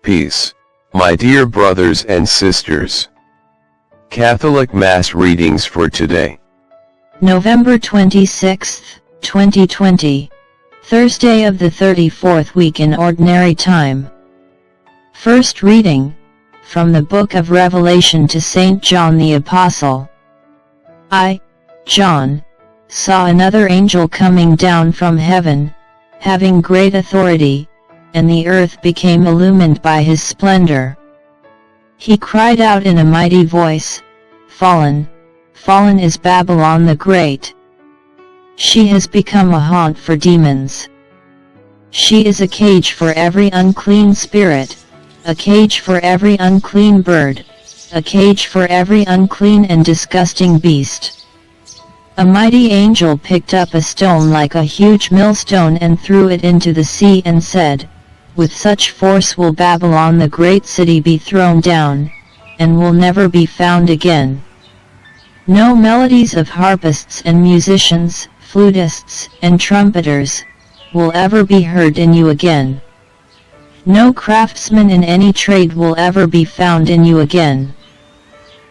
Peace, my dear brothers and sisters. Catholic Mass readings for today. November 26, 2020, Thursday of the 34th week in Ordinary Time. First reading, from the Book of Revelation to St. John the Apostle. I, John, saw another angel coming down from heaven, having great authority, and the earth became illumined by his splendor. He cried out in a mighty voice, "Fallen, fallen is Babylon the Great. She has become a haunt for demons. She is a cage for every unclean spirit, a cage for every unclean bird, a cage for every unclean and disgusting beast." A mighty angel picked up a stone like a huge millstone and threw it into the sea and said, "With such force will Babylon the great city be thrown down, and will never be found again. No melodies of harpists and musicians, flutists and trumpeters, will ever be heard in you again. No craftsman in any trade will ever be found in you again.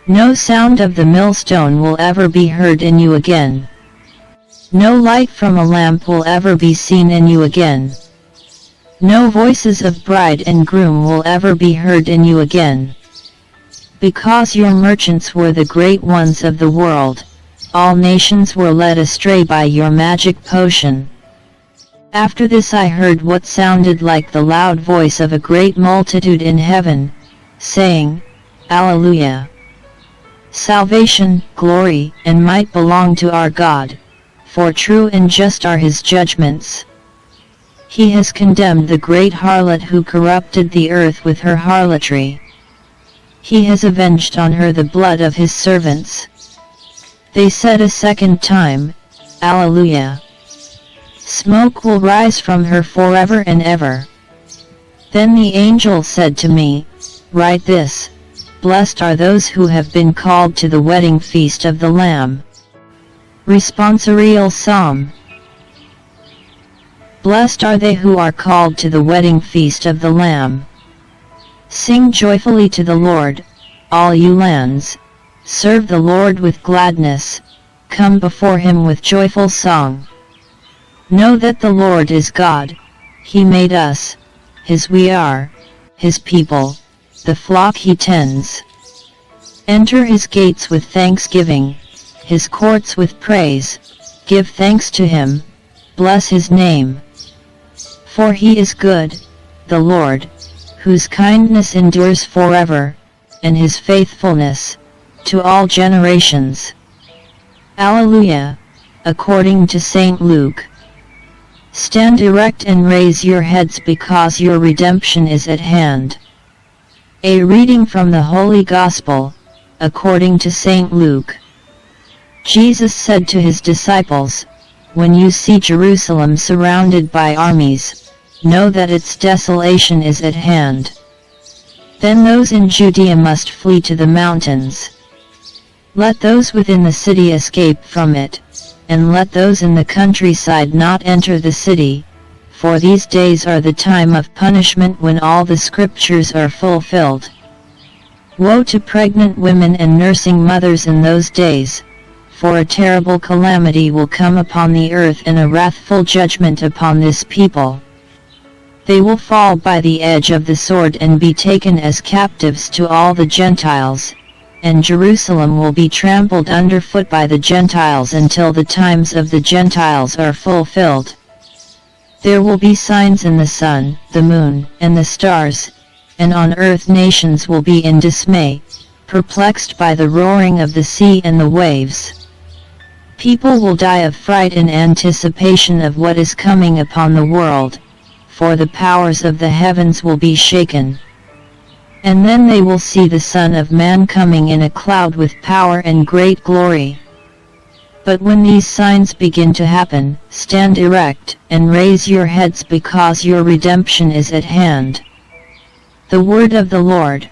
No sound of the millstone will ever be heard in you again. No light from a lamp will ever be seen in you again. No voices of bride and groom will ever be heard in you again. Because your merchants were the great ones of the world, all nations were led astray by your magic potion." After this I heard what sounded like the loud voice of a great multitude in heaven, saying, "Alleluia! Salvation, glory, and might belong to our God, for true and just are his judgments. He has condemned the great harlot who corrupted the earth with her harlotry. He has avenged on her the blood of his servants." They said a second time, "Alleluia! Smoke will rise from her forever and ever." Then the angel said to me, "Write this, blessed are those who have been called to the wedding feast of the Lamb." Responsorial Psalm. Blessed are they who are called to the wedding feast of the Lamb. Sing joyfully to the Lord, all you lands, serve the Lord with gladness, come before him with joyful song. Know that the Lord is God, he made us, his we are, his people, the flock he tends. Enter his gates with thanksgiving, his courts with praise, give thanks to him, bless his name. For he is good, the Lord, whose kindness endures forever, and his faithfulness, to all generations. Alleluia, according to St. Luke. Stand erect and raise your heads because your redemption is at hand. A reading from the Holy Gospel, according to St. Luke. Jesus said to his disciples, "When you see Jerusalem surrounded by armies, know that its desolation is at hand. Then those in Judea must flee to the mountains. Let those within the city escape from it, and let those in the countryside not enter the city, for these days are the time of punishment when all the scriptures are fulfilled. Woe to pregnant women and nursing mothers in those days, for a terrible calamity will come upon the earth and a wrathful judgment upon this people. They will fall by the edge of the sword and be taken as captives to all the Gentiles, and Jerusalem will be trampled underfoot by the Gentiles until the times of the Gentiles are fulfilled. There will be signs in the sun, the moon, and the stars, and on earth nations will be in dismay, perplexed by the roaring of the sea and the waves. People will die of fright in anticipation of what is coming upon the world, for the powers of the heavens will be shaken. And then they will see the Son of Man coming in a cloud with power and great glory. But when these signs begin to happen, stand erect and raise your heads because your redemption is at hand." The word of the Lord.